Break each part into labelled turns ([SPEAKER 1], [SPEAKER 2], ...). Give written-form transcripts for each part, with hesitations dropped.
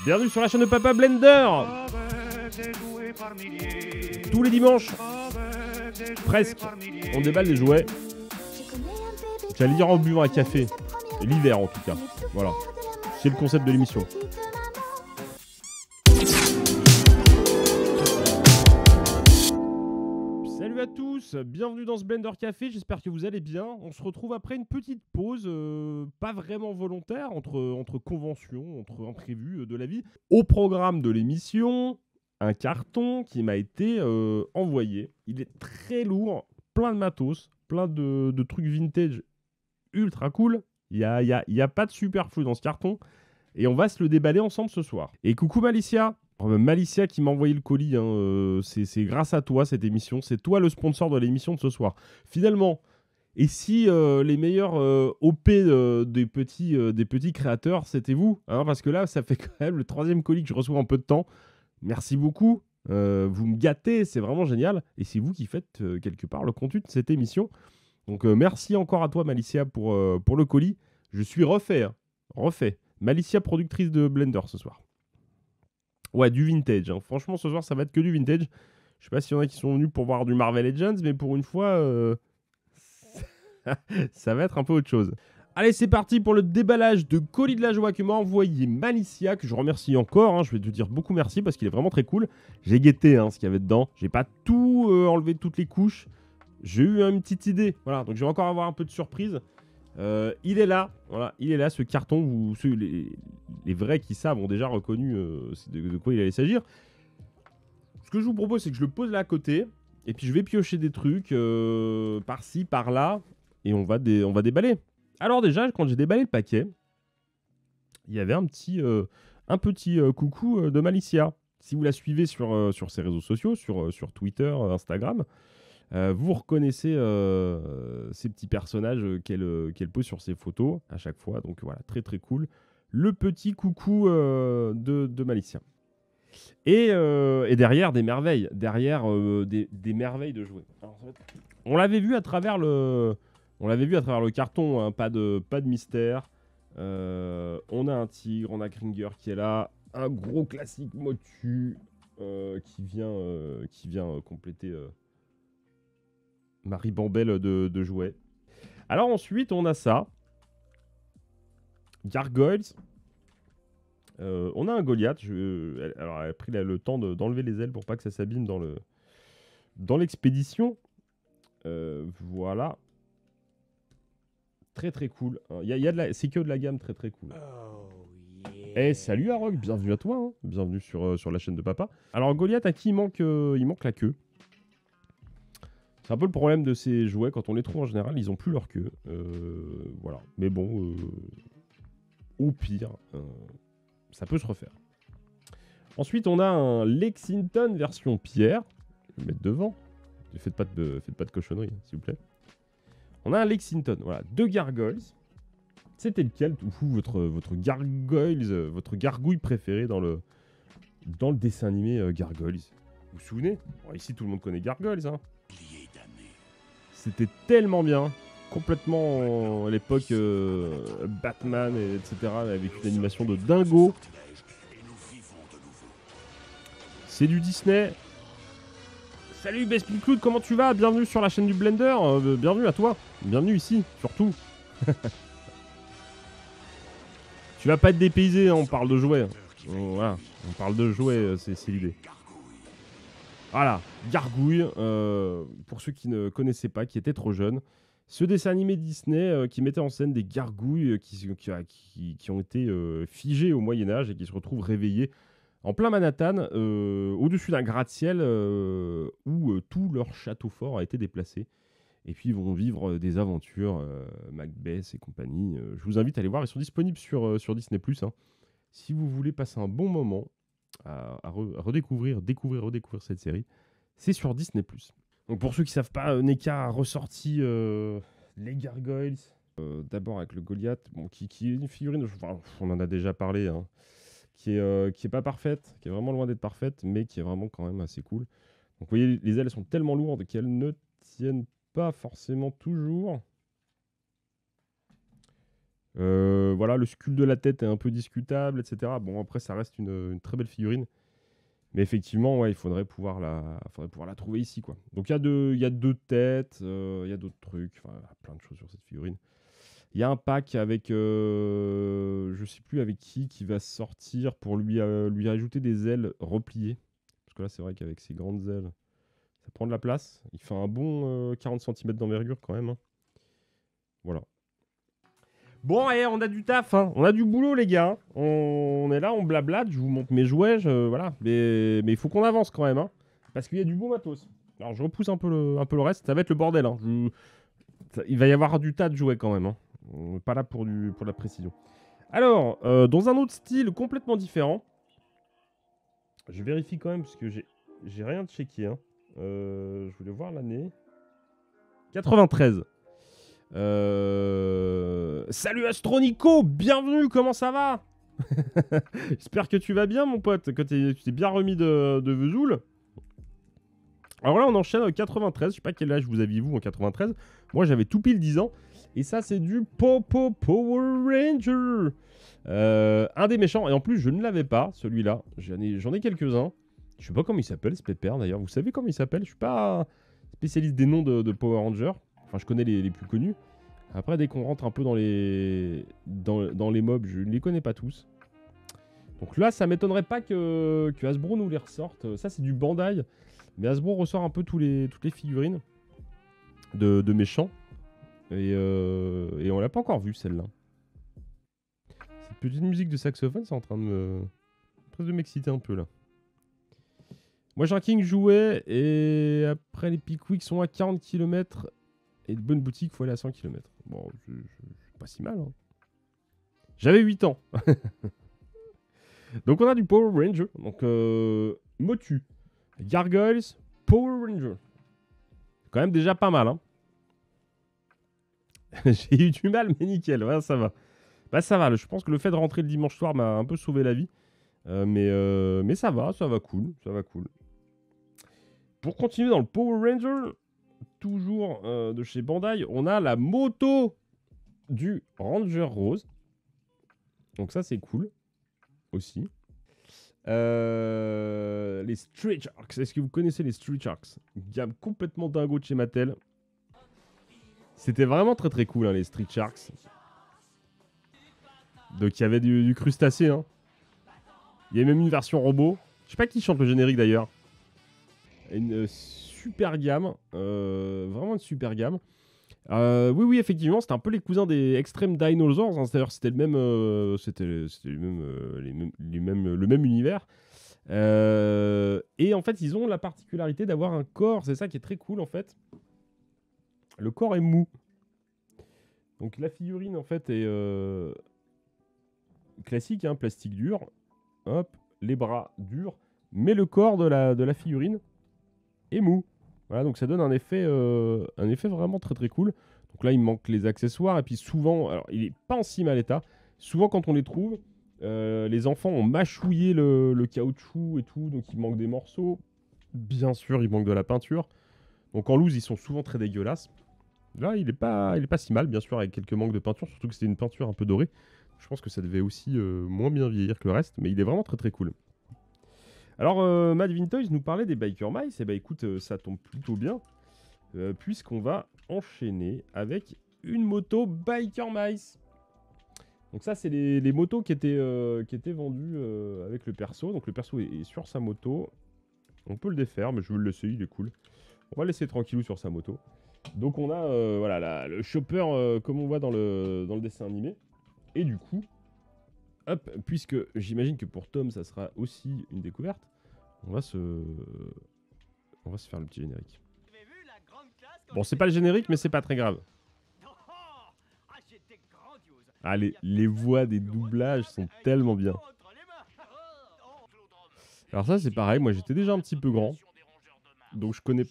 [SPEAKER 1] Bienvenue sur la chaîne de Papa Blender. Tous les dimanches, presque, on déballe des jouets. J'allais dire en buvant un café. L'hiver en tout cas. Voilà. C'est le concept de l'émission. Salut à tous, bienvenue dans ce Blender Café, j'espère que vous allez bien. On se retrouve après une petite pause, pas vraiment volontaire, entre conventions, entre imprévus de la vie. Au programme de l'émission, un carton qui m'a été envoyé. Il est très lourd, plein de matos, plein de trucs vintage ultra cool. Il y a pas de superflu dans ce carton. Et on va se le déballer ensemble ce soir. Et coucou Malicia. Malicia qui m'a envoyé le colis, hein, c'est grâce à toi cette émission, c'est toi le sponsor de l'émission de ce soir. Finalement, et si les meilleurs OP des petits créateurs, c'était vous, hein, parce que là, ça fait quand même le 3e colis que je reçois en peu de temps. Merci beaucoup, vous me gâtez, c'est vraiment génial. Et c'est vous qui faites quelque part le contenu de cette émission. Donc merci encore à toi Malicia pour le colis. Je suis refait, hein, refait. Malicia productrice de Blender ce soir. Ouais, du vintage. Hein. Franchement, ce soir, ça va être que du vintage. Je sais pas s'il y en a qui sont venus pour voir du Marvel Legends, mais pour une fois, ça va être un peu autre chose. Allez, c'est parti pour le déballage de colis de la joie que m'a envoyé Malicia, que je remercie encore. Hein. Je vais te dire beaucoup merci parce qu'il est vraiment très cool. J'ai guetté ce qu'il y avait dedans. J'ai pas tout enlevé, toutes les couches. J'ai eu une petite idée. Voilà, donc je vais encore avoir un peu de surprise. Il est là, voilà, il est là ce carton où les vrais qui savent ont déjà reconnu de quoi il allait s'agir. Ce que je vous propose, c'est que je le pose là à côté et puis je vais piocher des trucs par-ci, par-là et on va déballer. Alors déjà, quand j'ai déballé le paquet, il y avait un petit coucou de Malicia. Si vous la suivez sur ses réseaux sociaux, sur Twitter, Instagram, vous reconnaissez ces petits personnages qu'elle pose sur ses photos à chaque fois. Donc voilà, très très cool. Le petit coucou de Malicia. Et derrière, des merveilles. Derrière, des merveilles de jouets. Alors, on l'avait vu à travers le carton. Hein, pas de mystère. On a un tigre, on a Kringer qui est là. Un gros classique Motu qui vient compléter... ma ribambelle de jouets. Alors ensuite, on a ça. Gargoyles. On a un Goliath. Alors, elle a pris le temps d'enlever les ailes pour pas que ça s'abîme dans l'expédition. Voilà. Très très cool. C'est que de la gamme très très cool. Oh, yeah. Salut Arok, bienvenue à toi. Hein. Bienvenue sur la chaîne de papa. Alors Goliath, à qui il manque la queue. C'est un peu le problème de ces jouets, quand on les trouve en général, ils n'ont plus leur queue. Voilà. Mais bon, au pire, ça peut se refaire. Ensuite, on a un Lexington version pierre. Je vais le mettre devant. Faites pas de cochonnerie, s'il vous plaît. On a un Lexington, voilà, 2 gargoyles. C'était lequel, votre gargoyles, votre gargouille préférée dans le dessin animé Gargoyles? Vous vous souvenez? Bon, ici, tout le monde connaît Gargoyles, hein. C'était tellement bien, complètement à l'époque Batman, etc. Avec une animation de dingo. C'est du Disney. Salut Bespin Cloud, comment tu vas? Bienvenue sur la chaîne du Blender, bienvenue à toi, bienvenue ici, surtout. Tu vas pas être dépaysé, hein, on parle de jouets. Voilà, on parle de jouets, c'est l'idée. Voilà, Gargouille, pour ceux qui ne connaissaient pas, qui étaient trop jeunes. Ce dessin animé Disney qui mettait en scène des gargouilles qui ont été figées au Moyen-Âge et qui se retrouvent réveillées en plein Manhattan, au-dessus d'un gratte-ciel où tout leur château fort a été déplacé. Et puis ils vont vivre des aventures, Macbeth et compagnie. Je vous invite à aller voir, ils sont disponibles sur Disney+. Hein. Si vous voulez passer un bon moment à redécouvrir cette série, c'est sur Disney+. Donc pour ceux qui ne savent pas, NECA a ressorti les Gargoyles, d'abord avec le Goliath, bon, qui est une figurine, enfin, on en a déjà parlé, hein, qui est pas parfaite, qui est vraiment loin d'être parfaite, mais qui est vraiment quand même assez cool. Donc vous voyez, les ailes sont tellement lourdes qu'elles ne tiennent pas forcément toujours. Voilà, le sculpte de la tête est un peu discutable, etc. Bon, après, ça reste une très belle figurine. Mais effectivement, ouais, il faudrait pouvoir la trouver ici, quoi. Donc, il y a deux têtes, il y a d'autres trucs, enfin, plein de choses sur cette figurine. Il y a un pack avec, je sais plus avec qui va sortir pour lui ajouter des ailes repliées. Parce que là, c'est vrai qu'avec ses grandes ailes, ça prend de la place. Il fait un bon 40 cm d'envergure quand même, hein. Voilà. Bon, et on a du taf, hein. On a du boulot, les gars, hein. On est là, on blablate, je vous montre mes jouets, voilà. Mais il faut qu'on avance quand même, hein, parce qu'il y a du beau matos. Alors, je repousse un peu le reste, ça va être le bordel, hein. Il va y avoir du tas de jouets quand même, hein. On n'est pas là pour la précision. Alors, dans un autre style complètement différent, je vérifie quand même, parce que j'ai rien de checké, hein. Je voulais voir l'année. 93. Salut Astronico, bienvenue, comment ça va? J'espère que tu vas bien, mon pote, que tu t'es bien remis de Vesoul. Alors là, on enchaîne avec 93. Je sais pas quel âge vous aviez, vous, en 93. Moi, j'avais tout pile 10 ans. Et ça, c'est du Popo Power Ranger. Un des méchants. Et en plus, je ne l'avais pas, celui-là. J'en ai quelques-uns. Je sais pas comment il s'appelle, ce pépère, d'ailleurs. Vous savez comment il s'appelle? Je suis pas spécialiste des noms de Power Rangers. Enfin, je connais les plus connus. Après, dès qu'on rentre un peu dans les mobs, je ne les connais pas tous. Donc là, ça m'étonnerait pas que Hasbro nous les ressorte. Ça, c'est du Bandai. Mais Hasbro ressort un peu toutes les figurines de méchants. Et on l'a pas encore vu, celle-là. Cette petite musique de saxophone, c'est en train de m'exciter un peu, là. Moi, j'ai un King jouet. Et après, les Pickwick sont à 40 km. Et de bonnes boutiques, il faut aller à 100 km. Bon, c'est pas si mal, hein. J'avais 8 ans. Donc, on a du Power Ranger. Donc, Motu. Gargoyles, Power Ranger. Quand même déjà pas mal, hein. J'ai eu du mal, mais nickel. Ouais, ça va. Bah, ça va. Je pense que le fait de rentrer le dimanche soir m'a un peu sauvé la vie. Mais ça va cool. Ça va cool. Pour continuer dans le Power Ranger, toujours de chez Bandai, on a la moto du Ranger Rose. Donc ça, c'est cool aussi. Les Street Sharks. Est-ce que vous connaissez les Street Sharks? Gamme complètement dingo de chez Mattel. C'était vraiment très très cool, hein, les Street Sharks. Donc il y avait du crustacé, hein. Il y avait même une version robot. Je sais pas qui chante le générique d'ailleurs. Une super gamme. Vraiment une super gamme. Oui, effectivement, c'était un peu les cousins des Extreme Dinosaurs, hein. C'est-à-dire c'était le même univers. Et en fait, ils ont la particularité d'avoir un corps. C'est ça qui est très cool, en fait. Le corps est mou. Donc la figurine, en fait, est classique, hein, plastique dur. Hop, les bras durs. Mais le corps de la figurine est mou. Voilà, donc ça donne un effet vraiment très très cool. Donc là, il me manque les accessoires. Et puis souvent, alors il est pas en si mal état. Souvent, quand on les trouve, les enfants ont mâchouillé le caoutchouc et tout. Donc il manque des morceaux. Bien sûr, il manque de la peinture. Donc en loose, ils sont souvent très dégueulasses. Là, il est pas si mal, bien sûr, avec quelques manques de peinture. Surtout que c'était une peinture un peu dorée. Je pense que ça devait aussi moins bien vieillir que le reste. Mais il est vraiment très très cool. Alors, Mad Vintoys nous parlait des Biker Mice. Et bah écoute, ça tombe plutôt bien. Puisqu'on va enchaîner avec une moto Biker Mice. Donc ça, c'est les motos qui étaient vendues avec le perso. Donc le perso est sur sa moto. On peut le défaire, mais je veux le laisser, il est cool. On va le laisser tranquillou sur sa moto. Donc on a voilà, le chopper comme on voit dans le dessin animé. Et du coup, hop, puisque j'imagine que pour Tom, ça sera aussi une découverte, on va se faire le petit générique. Bon, c'est pas le générique, mais c'est pas très grave. Ah, les voix des doublages sont tellement bien. Alors ça, c'est pareil, moi j'étais déjà un petit peu grand. Donc je connais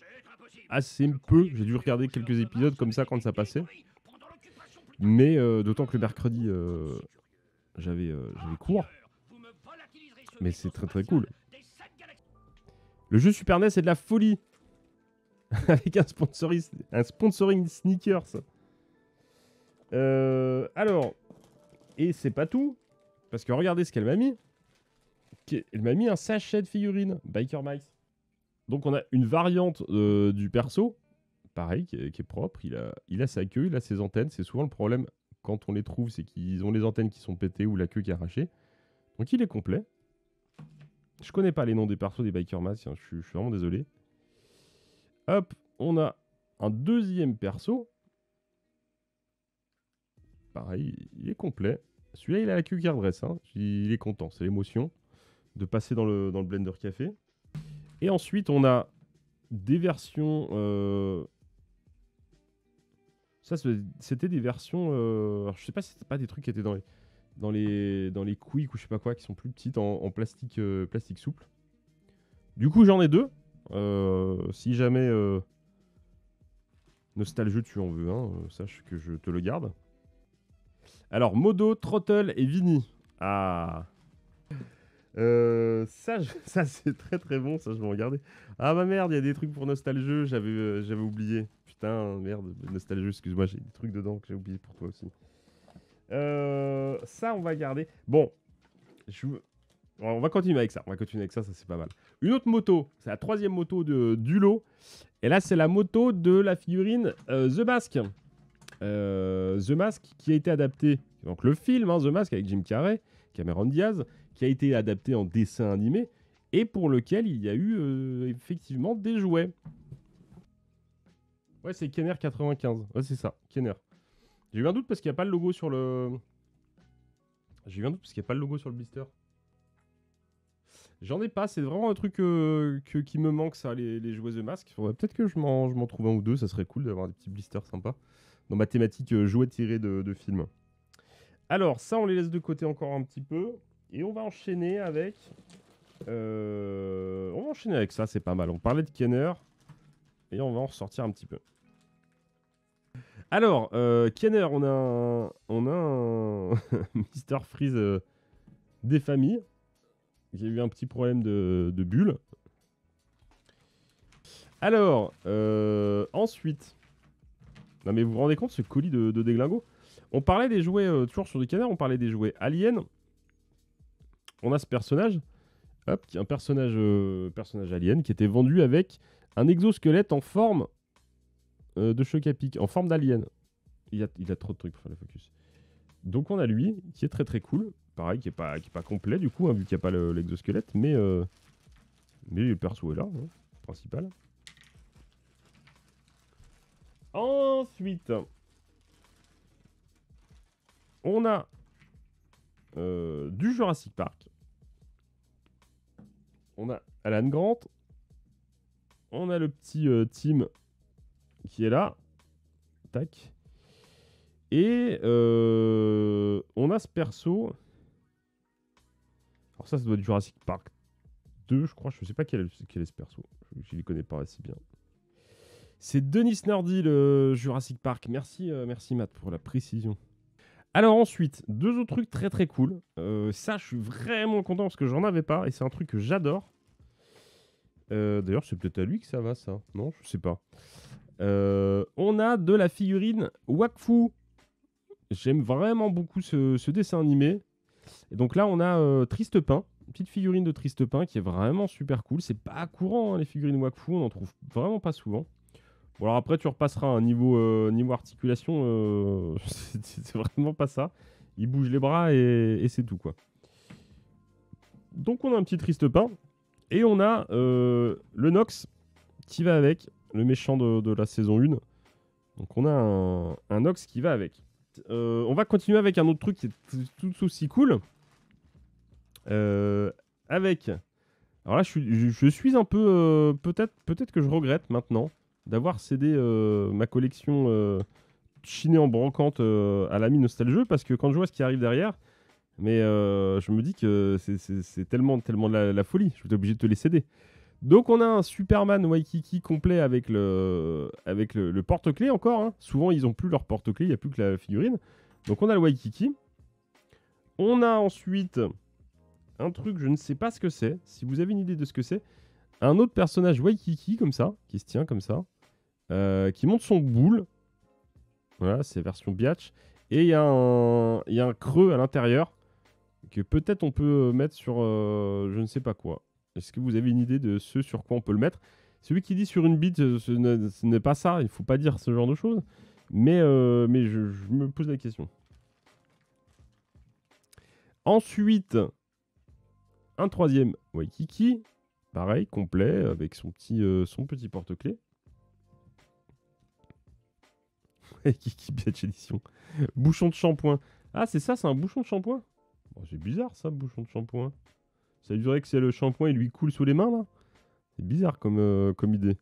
[SPEAKER 1] assez peu. J'ai dû regarder quelques épisodes comme ça quand ça passait. Mais d'autant que le mercredi, j'avais cours. Mais c'est très très cool. Le jeu Super NES, c'est de la folie. Avec un sponsoring sneakers. Alors, Et c'est pas tout. Parce que regardez ce qu'elle m'a mis. Elle m'a mis un sachet de figurines Biker Mice. Donc on a une variante du perso. Pareil, qui est propre. Il a sa queue, il a ses antennes. C'est souvent le problème quand on les trouve, c'est qu'ils ont les antennes qui sont pétées ou la queue qui est arrachée. Donc il est complet. Je connais pas les noms des persos des Biker Mice. Hein, je suis vraiment désolé. Hop, on a un deuxième perso. Pareil, il est complet. Celui-là, il a la queue qui redresse. Hein. Il est content, c'est l'émotion de passer dans le blender café. Et ensuite, on a des versions... Ça, c'était des versions... Alors, je sais pas si c'était pas des trucs qui étaient dans les Quick ou je sais pas quoi, qui sont plus petites en plastique, plastique souple. Du coup, j'en ai deux. Si jamais Nostalgie, tu en veux un, sache que je te le garde. Alors, Modo, Trottle et Vinny. Ah. Ça c'est très très bon, ça je vais regarder. Ah bah merde, il y a des trucs pour Nostalgie, j'avais oublié. Putain, merde, Nostalgie, excuse-moi, j'ai des trucs dedans que j'ai oublié pour toi aussi. Ça on va garder. Bon, on va continuer avec ça. Ça c'est pas mal. Une autre moto, c'est la troisième moto du lot. Et là c'est la moto de la figurine The Mask. The Mask qui a été adapté, donc le film The Mask avec Jim Carrey, Cameron Diaz, qui a été adapté en dessin animé et pour lequel il y a eu effectivement des jouets. Ouais, c'est Kenner 95. Ouais, c'est ça, Kenner. J'ai eu un doute parce qu'il n'y a pas le logo sur le... blister. J'en ai pas, c'est vraiment un truc qui me manque, ça, les jouets The Mask. Faudrait peut-être que je m'en trouve un ou deux, ça serait cool d'avoir des petits blisters sympas. Dans ma thématique jouets tirés de films. Alors, ça, on les laisse de côté encore un petit peu. Et on va enchaîner avec... ça, c'est pas mal. On parlait de Kenner. Et on va en ressortir un petit peu. Alors, Kenner, on a un Mr. Freeze des familles. Il y a eu un petit problème de bulle. Alors, ensuite... Non mais vous vous rendez compte, ce colis de déglingo. On parlait des jouets, toujours sur du Kenner, on parlait des jouets Alien. On a ce personnage, hop, qui est un personnage alien, qui était vendu avec un exosquelette en forme de choc à pic, en forme d'alien. Il a trop de trucs pour faire le focus. Donc on a lui, qui est très très cool. Pareil, qui est pas complet du coup, hein, vu qu'il n'y a pas l'exosquelette, mais le perso est là, hein, principal. Ensuite, on a du Jurassic Park. On a Alan Grant. On a le petit Tim qui est là. Tac. Et on a ce perso. Alors ça doit être Jurassic Park 2, je crois. Je sais pas quel est ce perso. Je ne les connais pas assez bien. C'est Denis Nardi, le Jurassic Park. Merci Matt pour la précision. Alors ensuite, deux autres trucs très très cool. Ça, je suis vraiment content parce que j'en avais pas et c'est un truc que j'adore. D'ailleurs, c'est peut-être à lui que ça va, ça. Non, je sais pas. On a de la figurine Wakfu. J'aime vraiment beaucoup ce dessin animé. Et donc là, on a Tristepin. Une petite figurine de Tristepin qui est vraiment super cool. C'est pas courant, hein, les figurines Wakfu. On en trouve vraiment pas souvent. Bon, alors après, tu repasseras un niveau articulation. C'est vraiment pas ça. Il bouge les bras et c'est tout, quoi. Donc, on a un petit Tristepin. Et on a le Nox qui va avec. Le méchant de la saison 1. Donc, on a un Nox qui va avec. On va continuer avec un autre truc qui est tout aussi cool. Avec... Alors là, je suis un peu... peut-être que je regrette maintenant d'avoir cédé ma collection chinée en brocante à l'ami Nostalgie, parce que quand je vois ce qui arrive derrière, mais je me dis que c'est tellement de la folie, je vais être obligé de te les céder. Donc on a un Superman Waikiki complet avec le porte-clés encore. Hein. Souvent ils n'ont plus leur porte-clés, il n'y a plus que la figurine. Donc on a le Waikiki. On a ensuite un truc, je ne sais pas ce que c'est. Si vous avez une idée de ce que c'est, un autre personnage Waikiki comme ça, qui se tient comme ça. Qui monte son boule. Voilà, c'est version biatch. Et il y a un creux à l'intérieur que peut-être on peut mettre sur je ne sais pas quoi. Est-ce que vous avez une idée de ce sur quoi on peut le mettre? Celui qui dit sur une bite, ce n'est pas ça. Il ne faut pas dire ce genre de choses. Mais je me pose la question. Ensuite, un troisième Waikiki. Pareil, complet, avec son petit porte-clés. Waikiki Biatch Edition. Bouchon de shampoing. Ah, c'est ça, c'est un bouchon de shampoing? Bon, c'est bizarre ça, bouchon de shampoing. Ça dirait que c'est le shampoing, il lui coule sous les mains là. C'est bizarre comme idée.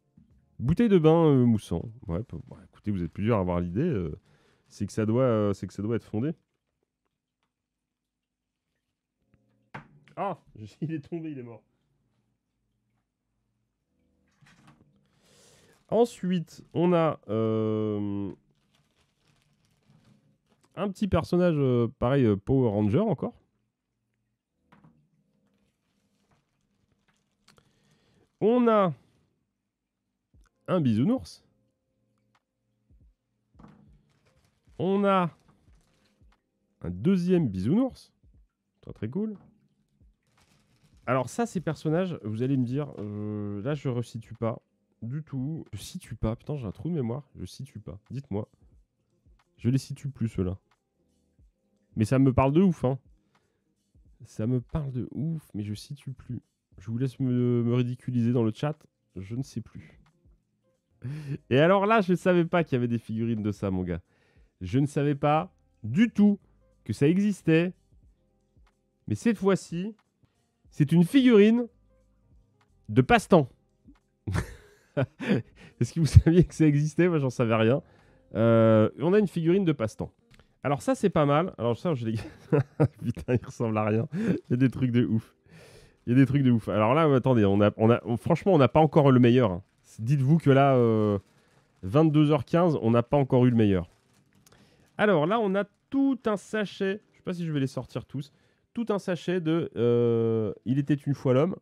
[SPEAKER 1] Bouteille de bain moussant. Ouais, bon, écoutez, vous êtes plusieurs à avoir l'idée. C'est que ça doit être fondé. Ah, il est tombé, il est mort. Ensuite, on a un petit personnage, pareil, Power Ranger encore. On a un bisounours. On a un deuxième bisounours. Très très cool. Alors ça, ces personnages, vous allez me dire, là je resitue pas du tout. Je situe pas, putain j'ai un trou de mémoire. Je situe pas, dites-moi. Je les situe plus ceux-là. Mais ça me parle de ouf, hein. Ça me parle de ouf, mais je situe plus. Je vous laisse me ridiculiser dans le chat. Je ne sais plus. Et alors là, je ne savais pas qu'il y avait des figurines de ça, mon gars. Je ne savais pas du tout que ça existait. Mais cette fois-ci, c'est une figurine de passe-temps. Est-ce que vous saviez que ça existait? Moi, j'en savais rien. On a une figurine de passe-temps. Alors ça, c'est pas mal. Alors ça, je l'ai... Putain, il ressemble à rien. Il y a des trucs de ouf. Il y a des trucs de ouf. Alors là, attendez, franchement, on n'a pas encore le meilleur. Hein. Dites-vous que là, 22h15, on n'a pas encore eu le meilleur. Alors là, on a tout un sachet. Je sais pas si je vais les sortir tous. Tout un sachet de Il était une fois l'homme.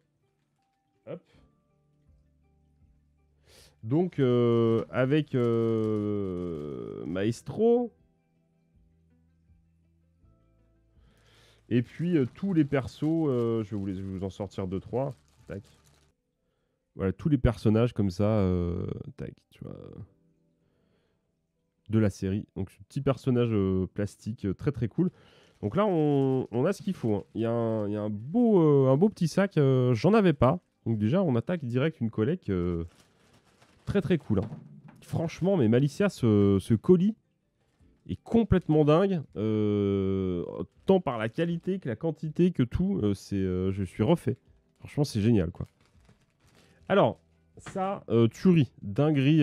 [SPEAKER 1] Hop. Donc, avec Maestro. Et puis, tous les persos, je vais vous en sortir 2-3. Tac. Voilà, tous les personnages comme ça. Tac, tu vois. De la série. Donc, ce petit personnage plastique très très cool. Donc là, on a ce qu'il faut. Hein. Il y a un beau petit sac. J'en avais pas. Donc déjà, on attaque direct une collecte très très cool. Hein. Franchement, mais Malicia, ce colis est complètement dingue. Tant par la qualité que la quantité que tout. Je suis refait. Franchement, c'est génial, quoi. Alors, ça, tuerie, dinguerie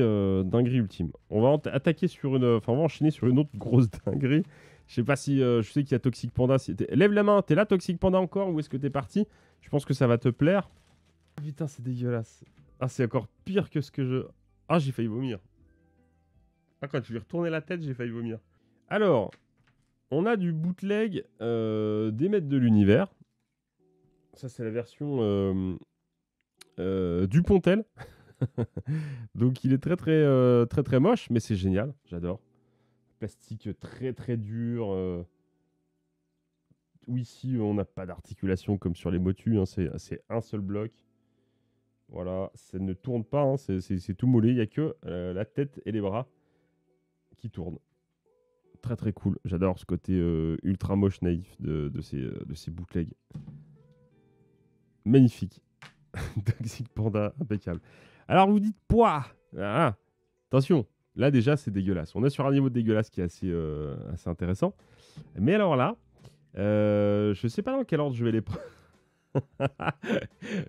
[SPEAKER 1] ultime. On va attaquer sur une... Enfin, on va enchaîner sur une autre grosse dinguerie. Je sais pas si... je sais qu'il y a Toxic Panda. Lève la main, t'es là Toxic Panda encore ou est-ce que t'es parti? Je pense que ça va te plaire. Putain, c'est dégueulasse. Ah, c'est encore pire que ce que je... Ah, j'ai failli vomir. Ah, quand je lui ai retourné la tête, j'ai failli vomir. Alors, on a du bootleg des maîtres de l'univers. Ça, c'est la version Dupontel. Donc, il est très moche, mais c'est génial. J'adore. Plastique très très dur. Où ici, on n'a pas d'articulation comme sur les motus. Hein, c'est un seul bloc. Voilà, ça ne tourne pas. Hein, c'est tout mollet. Il n'y a que la tête et les bras qui tournent. Très très cool. J'adore ce côté ultra moche naïf de ces bootlegs. Magnifique. Toxic Panda, impeccable. Alors vous dites poids. Ah, attention, là déjà c'est dégueulasse. On est sur un niveau de dégueulasse qui est assez intéressant. Mais alors là, je sais pas dans quel ordre je vais les prendre.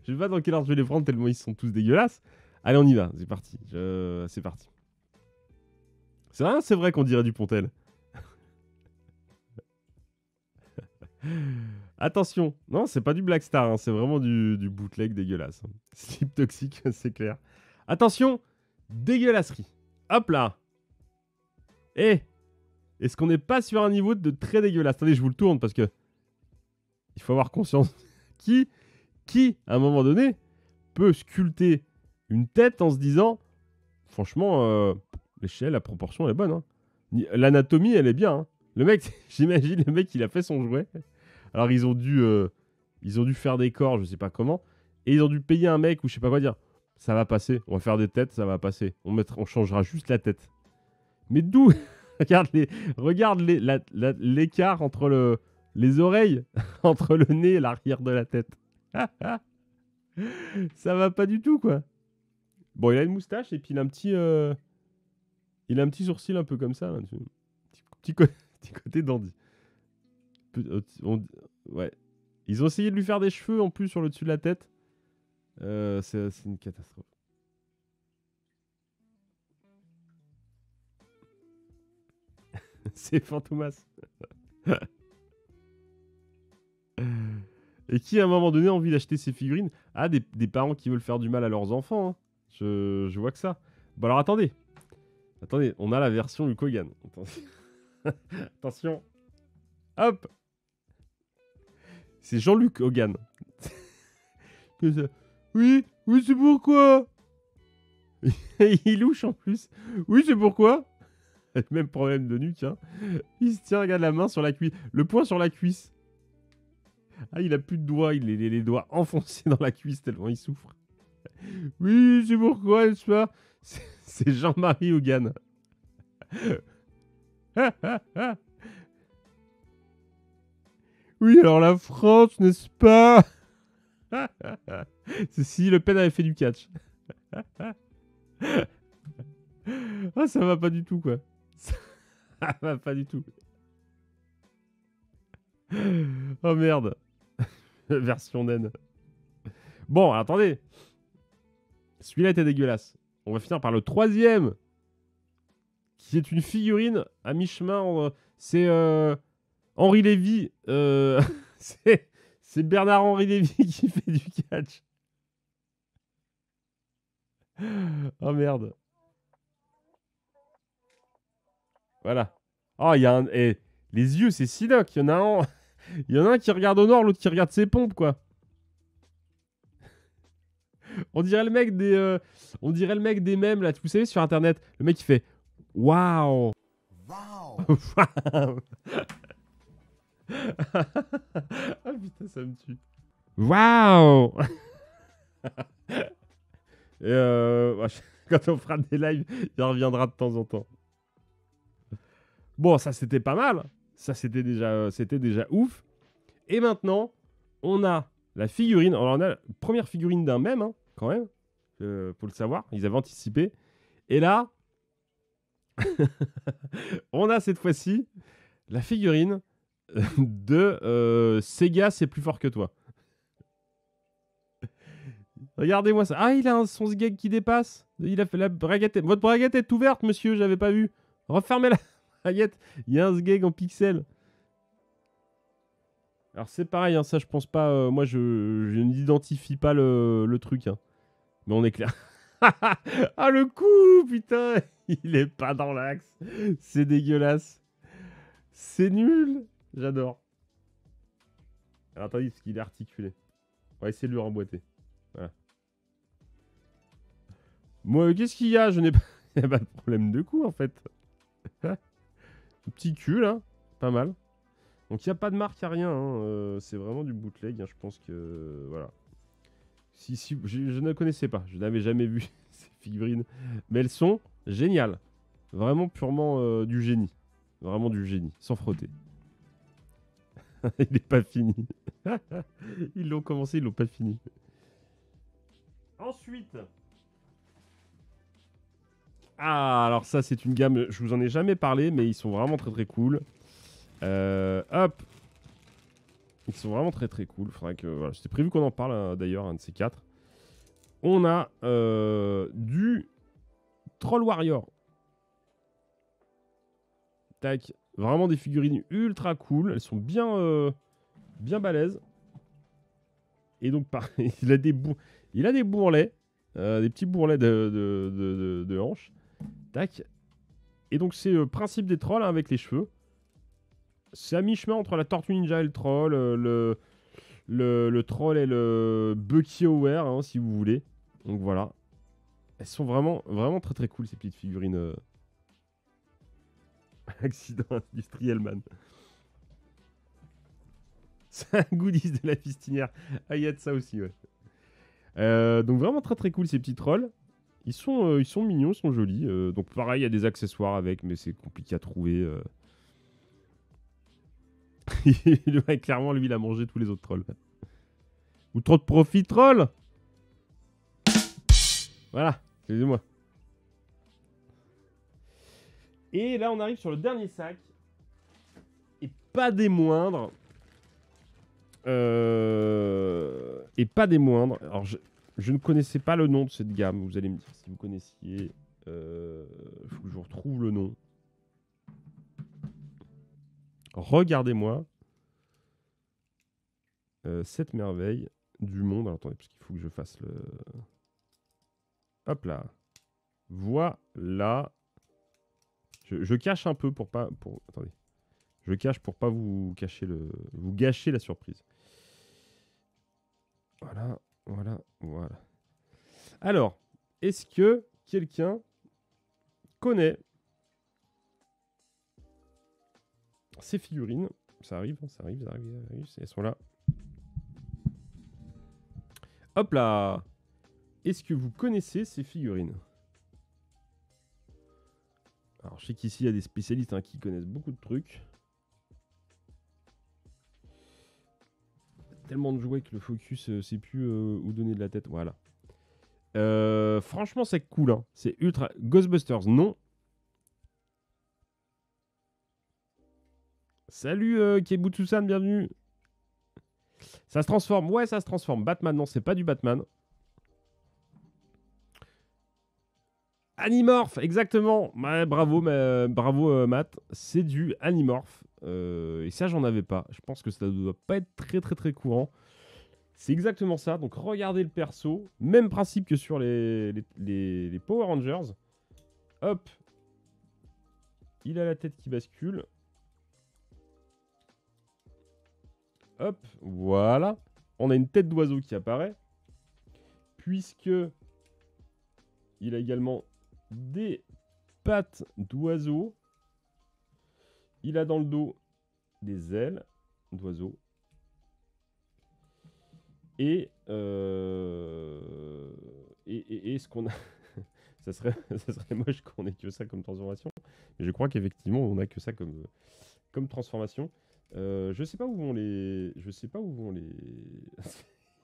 [SPEAKER 1] Je sais pas dans quel ordre je vais les prendre tellement ils sont tous dégueulasses. Allez, on y va, c'est parti. C'est parti. C'est vrai qu'on dirait du Pontel. Attention, non, c'est pas du Black Star, hein, c'est vraiment du bootleg dégueulasse. Slip toxique, c'est clair. Attention, dégueulasserie. Hop là. Est-ce qu'on n'est pas sur un niveau de très dégueulasse? Attendez, je vous le tourne parce que il faut avoir conscience. Qui, à un moment donné, peut sculpter une tête en se disant, franchement, l'échelle, la proportion, elle est bonne. Hein. L'anatomie, elle est bien. Hein. Le mec, j'imagine, le mec, il a fait son jouet. Alors, ils ont dû faire des corps, je sais pas comment. Et ils ont dû payer un mec ou je sais pas quoi dire. Ça va passer, on va faire des têtes, ça va passer. On changera juste la tête. Mais d'où regarde l'écart entre les oreilles, entre le nez et l'arrière de la tête. Ça va pas du tout, quoi. Bon, il a une moustache et puis il a un petit sourcil un peu comme ça. Là, petit côté dandy. Ouais. Ils ont essayé de lui faire des cheveux en plus sur le dessus de la tête. C'est une catastrophe. C'est Fantomas. Et qui, à un moment donné, a envie d'acheter ces figurines? Ah, des parents qui veulent faire du mal à leurs enfants. Hein. Je vois que ça. Bon, alors attendez. Attendez, on a la version Hulk Hogan. Attention. Hop. C'est Jean-Luc Hogan. Oui, oui, c'est pourquoi. Il louche en plus. Oui, c'est pourquoi. Même problème de nuque. Hein. Il se tient, regarde la main sur la cuisse. Le poing sur la cuisse. Ah, il a plus de doigts. Il a les doigts enfoncés dans la cuisse tellement il souffre. Oui, c'est pourquoi, n'est-ce pas? C'est Jean-Marie Hogan. Oui, alors la France, n'est-ce pas? C'est si Le Pen avait fait du catch. Ah, ça va pas du tout, quoi. Ça va pas du tout. Oh merde. Version naine. Bon, attendez. Celui-là était dégueulasse. On va finir par le troisième. Qui est une figurine à mi-chemin. C'est Henri Lévy. C'est Bernard-Henri Lévy qui fait du catch. Oh merde. Voilà. Oh, il y a un. Eh, les yeux, c'est Sidoc. Il y en a un. Il y en a un qui regarde au nord, l'autre qui regarde ses pompes, quoi. On dirait le mec des mèmes, là. Vous savez, sur Internet. Le mec, qui fait waouh. Waouh. Ah putain, ça me tue. Waouh. Et quand on fera des lives, il reviendra de temps en temps. Bon, ça c'était pas mal. Ça c'était déjà ouf. Et maintenant, on a la figurine. Alors on a la première figurine d'un mème, hein, quand même. Faut le savoir. Ils avaient anticipé. Et là, on a cette fois-ci la figurine de Sega, c'est plus fort que toi. Regardez-moi ça. Ah, il a son sgeg qui dépasse. Il a fait la braguette. Votre braguette est ouverte, monsieur, j'avais pas vu. Refermez la braguette. Il y a un sgeg en pixels. Alors c'est pareil, hein, ça je pense pas. Moi je n'identifie pas le truc. Hein. Mais on est clair. Ah le coup, putain. Il est pas dans l'axe. C'est dégueulasse. C'est nul. J'adore. Alors attendez, parce qu'il est articulé. On va essayer de le remboîter. Voilà. Moi, qu'est-ce qu'il y a? Je n'ai pas... Il n'y a pas de problème de cou, en fait. Petit cul, là. Pas mal. Donc, il n'y a pas de marque, il n'y a rien. Hein. C'est vraiment du bootleg. Hein. Je pense que... Voilà. Je ne connaissais pas. Je n'avais jamais vu ces figurines. Mais elles sont géniales. Vraiment purement du génie. Vraiment du génie. Sans frotter. Il n'est pas fini. Ils l'ont commencé, ils l'ont pas fini. Ensuite... Ah, alors ça, c'est une gamme, je vous en ai jamais parlé, mais ils sont vraiment très très cool. Hop. Ils sont vraiment très très cool. Faudrait que, voilà, c'était prévu qu'on en parle d'ailleurs, un de ces quatre. On a du Troll Warrior. Tac. Vraiment des figurines ultra cool. Elles sont bien balèzes. Et donc, pareil, il a des bourrelets. Des petits bourrelets de hanches. Tac. Et donc c'est le principe des trolls hein, avec les cheveux. C'est à mi-chemin entre la Tortue Ninja et le troll. Le troll et le Bucky Hower, hein, si vous voulez. Donc voilà. Elles sont vraiment très très cool ces petites figurines. Accident industriel, man. C'est un goodies de la fistinière. Ah, il y a de ça aussi, ouais. Donc vraiment très très cool ces petits trolls. Ils sont mignons, ils sont jolis. Donc pareil, il y a des accessoires avec, mais c'est compliqué à trouver. Ouais, clairement, lui, il a mangé tous les autres trolls. Ou trop de profit, troll. Voilà, excusez-moi. Et là, on arrive sur le dernier sac. Et pas des moindres. Et pas des moindres. Alors, je ne connaissais pas le nom de cette gamme. Vous allez me dire si vous connaissiez. Faut que je retrouve le nom. Regardez-moi. 7 merveilles du monde. Alors, attendez, parce qu'il faut que je fasse le... Hop là. Voilà. Je cache un peu pour pas... Attendez. Je cache pour pas vous cacher vous gâcher la surprise. Voilà, voilà, voilà. Alors, est-ce que quelqu'un connaît ces figurines? Ça arrive, ça arrive, elles sont là. Hop là! Est-ce que vous connaissez ces figurines? Alors, je sais qu'ici, il y a des spécialistes qui connaissent beaucoup de trucs. Tellement de jouets que le focus sait plus où donner de la tête. Voilà. Franchement, c'est cool. Hein. C'est ultra... Ghostbusters, non. Salut Kebutsu-san, bienvenue. Ça se transforme. Ouais, ça se transforme. Batman, non, c'est pas du Batman. Animorph, exactement. Ouais, bravo, Matt. C'est du Animorph. Et ça, j'en avais pas. Je pense que ça doit pas être très très très courant. C'est exactement ça. Donc regardez le perso. Même principe que sur les Power Rangers. Hop. Il a la tête qui bascule. Hop, voilà. On a une tête d'oiseau qui apparaît. Puisque il a également des pattes d'oiseau. Il a dans le dos des ailes d'oiseau. Et ce qu'on a... ça serait moche qu'on ait que ça comme transformation. Mais je crois qu'effectivement, on a que ça comme transformation. Je sais pas où vont les...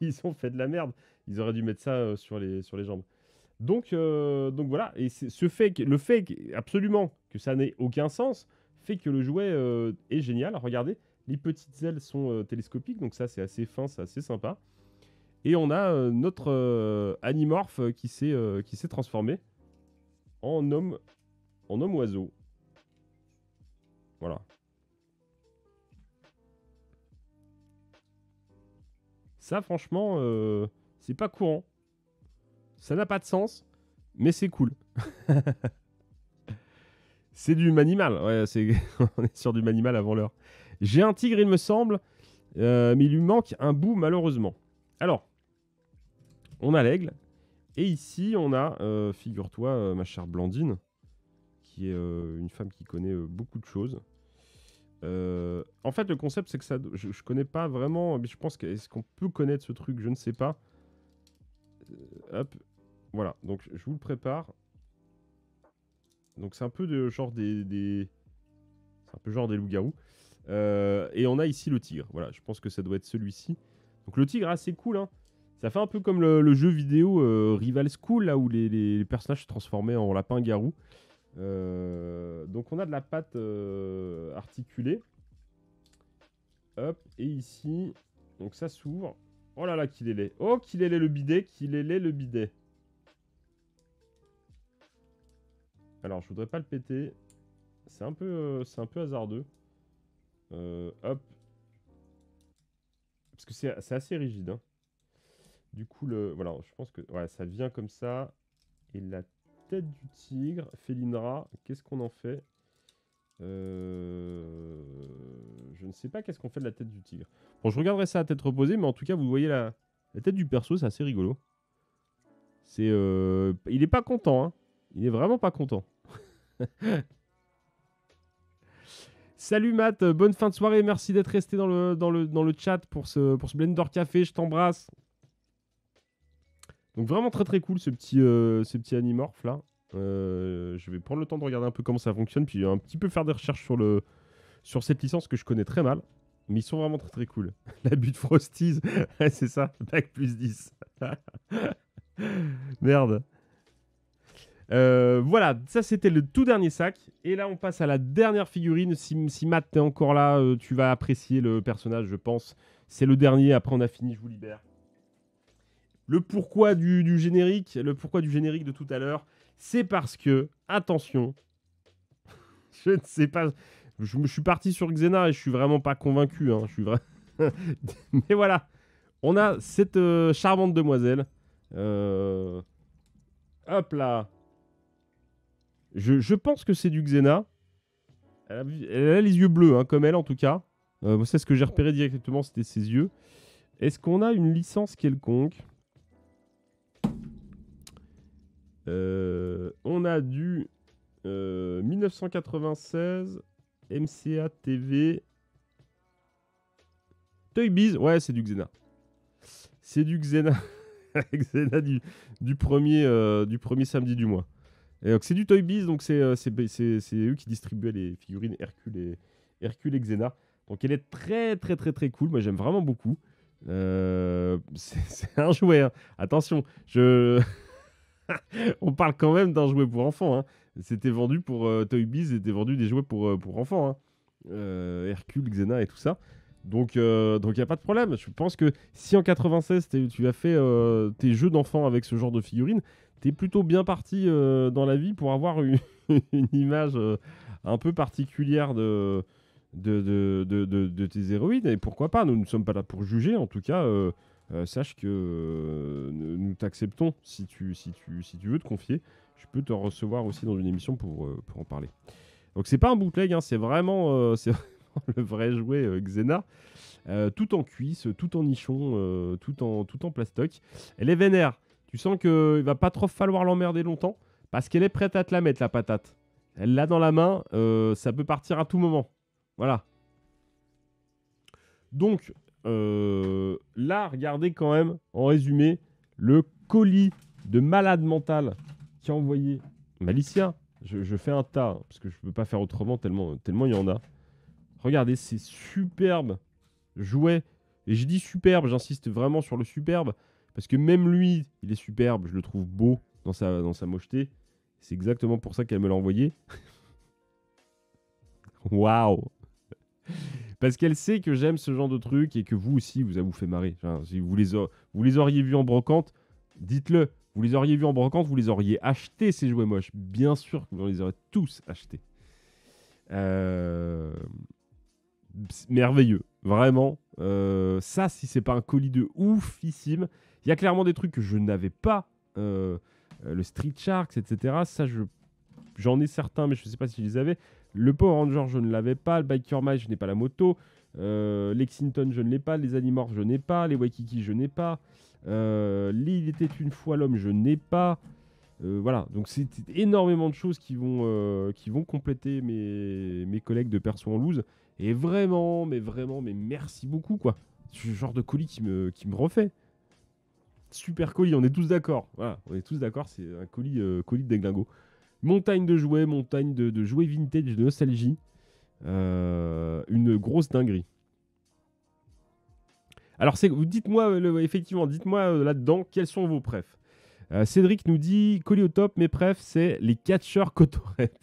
[SPEAKER 1] Ils ont fait de la merde. Ils auraient dû mettre ça sur les jambes. Donc voilà. Et le fait absolument que ça n'ait aucun sens fait que le jouet est génial. Regardez, les petites ailes sont télescopiques. Donc ça, c'est assez fin, c'est assez sympa. Et on a notre Animorph qui s'est transformé en homme oiseau. Voilà. Ça, franchement, c'est pas courant. Ça n'a pas de sens, mais c'est cool. C'est du manimal. Ouais, on est sur du manimal avant l'heure. J'ai un tigre, il me semble, mais il lui manque un bout, malheureusement. Alors, on a l'aigle. Et ici, on a, figure-toi, ma chère Blandine, qui est une femme qui connaît beaucoup de choses. En fait, le concept, c'est que ça, je connais pas vraiment, mais je pense est-ce qu'on peut connaître ce truc, je ne sais pas. Hop, voilà. Donc, je vous le prépare. Donc, c'est un peu de genre c'est un peu genre des loups-garous. Et on a ici le tigre. Voilà, je pense que ça doit être celui-ci. Donc, le tigre, assez cool, hein. Ça fait un peu comme le jeu vidéo Rival School, là où les personnages se transformaient en lapin-garou. Donc on a de la pâte articulée. Hop, et ici, donc ça s'ouvre. Oh là là, qu'il est laid. Oh, qu'il est laid le bidet, qu'il est laid le bidet. Alors, je voudrais pas le péter. C'est un peu hasardeux. Hop. Parce que c'est assez rigide. Hein. Du coup, voilà, je pense que ouais, ça vient comme ça. Et la tête du tigre, Félinra, qu'est-ce qu'on en fait? Je ne sais pas qu'est-ce qu'on fait de la tête du tigre. Bon, je regarderai ça à tête reposée, mais en tout cas, vous voyez la tête du perso, c'est assez rigolo. Il est pas content, hein. Il est vraiment pas content. Salut Matt, bonne fin de soirée. Merci d'être resté dans le chat pour ce Blender Café. Je t'embrasse. Donc vraiment très très cool ce petit Animorph là. Je vais prendre le temps de regarder un peu comment ça fonctionne, puis un petit peu faire des recherches sur cette licence que je connais très mal. Mais ils sont vraiment très très cool. L'abus de Frosties, ouais, c'est ça, bac plus 10. Merde. Voilà, ça c'était le tout dernier sac. Et là on passe à la dernière figurine. Si Matt t'es encore là, tu vas apprécier le personnage, je pense. C'est le dernier, après on a fini, je vous libère. Le pourquoi du générique, de tout à l'heure, c'est parce que, attention, je ne sais pas, je suis parti sur Xena et je suis vraiment pas convaincu. Hein, mais voilà, on a cette charmante demoiselle. Hop là. Je pense que c'est du Xena. Elle a les yeux bleus, hein, comme elle en tout cas. C'est ce que j'ai repéré directement, c'était ses yeux. Est-ce qu'on a une licence quelconque ? On a du 1996 MCA TV Toy Biz. Ouais, c'est du Xena. C'est du Xena. Xena du premier samedi du mois. Et donc c'est du Toy Biz, donc c'est eux qui distribuaient les figurines Hercule et Xena. Donc elle est très très très très cool. Moi j'aime vraiment beaucoup. C'est un jouet. Hein. Attention, on parle quand même d'un jouet pour enfants. Hein. C'était vendu pour Toy Biz, c'était vendu des jouets pour enfants. Hein. Hercule, Xena et tout ça. Donc il n'y a pas de problème. Je pense que si en 96 tu as fait tes jeux d'enfants avec ce genre de figurines, t'es plutôt bien parti dans la vie pour avoir une image un peu particulière de tes héroïnes. Et pourquoi pas, nous ne sommes pas là pour juger. En tout cas, sache que nous t'acceptons si tu veux te confier. Je peux te recevoir aussi dans une émission pour en parler. Donc c'est pas un bootleg, hein, c'est vraiment le vrai jouet Xena. Tout en cuisse, tout en nichon, tout en plastoc. Elle est vénère. Tu sens qu'il va pas trop falloir l'emmerder longtemps parce qu'elle est prête à te la mettre, la patate. Elle l'a dans la main, ça peut partir à tout moment. Voilà. Donc, là, regardez quand même, en résumé, le colis de malade mental qui a envoyé Malicia. Je fais un tas, hein, parce que je ne peux pas faire autrement tellement il y en a. Regardez, c'est superbe jouet. Et je dis superbe, j'insiste vraiment sur le superbe, parce que même lui, il est superbe, je le trouve beau dans sa mocheté. C'est exactement pour ça qu'elle me l'a envoyé. Waouh! Parce qu'elle sait que j'aime ce genre de truc et que vous aussi, ça vous fait marrer. Enfin, si vous les auriez vus en brocante, dites-le. Vous les auriez vus en brocante, vous les auriez achetés, ces jouets moches. Bien sûr que vous les aurez tous achetés. Merveilleux. Vraiment. Ça, si c'est pas un colis de oufissime. Il y a clairement des trucs que je n'avais pas. Le Street Sharks, etc. Ça, j'en ai certains, mais je ne sais pas si je les avais. Le Power Ranger, je ne l'avais pas. Le Biker Mice, je n'ai pas la moto. Lexington, je ne l'ai pas. Les Animorphs, je n'ai pas. Les Waikiki, je n'ai pas. Il était une fois l'homme, je n'ai pas. Voilà, donc c'est énormément de choses qui vont compléter mes collègues de Perso en loose. Et vraiment, mais merci beaucoup, quoi. Ce genre de colis qui me refait. Super colis, on est tous d'accord. Voilà, on est tous d'accord, c'est un colis de déglingo. Montagne de jouets, montagne de jouets vintage, de nostalgie. Une grosse dinguerie. Alors, dites-moi, effectivement, dites-moi là-dedans, quels sont vos prefs. Cédric nous dit, colis au top, mes prefs, c'est les catcheurs Cotorep.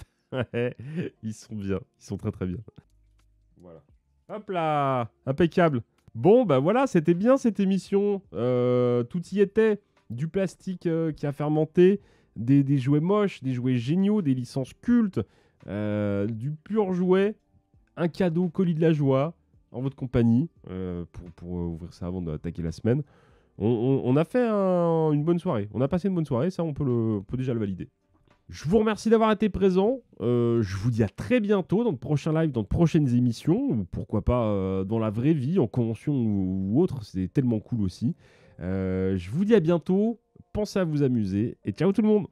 [SPEAKER 1] Ils sont bien, ils sont très très bien. Voilà. Hop là, impeccable. Bon, bah voilà, c'était bien cette émission. Tout y était. Du plastique qui a fermenté, des jouets moches, des jouets géniaux, des licences cultes, du pur jouet, un cadeau colis de la joie en votre compagnie pour ouvrir ça avant d'attaquer la semaine. On a fait une bonne soirée. On a passé une bonne soirée, ça on peut déjà le valider. Je vous remercie d'avoir été présent. Je vous dis à très bientôt dans de prochains lives, dans de prochaines émissions, ou pourquoi pas dans la vraie vie, en convention ou autre. C'est tellement cool aussi. Je vous dis à bientôt. Pensez à vous amuser et ciao tout le monde.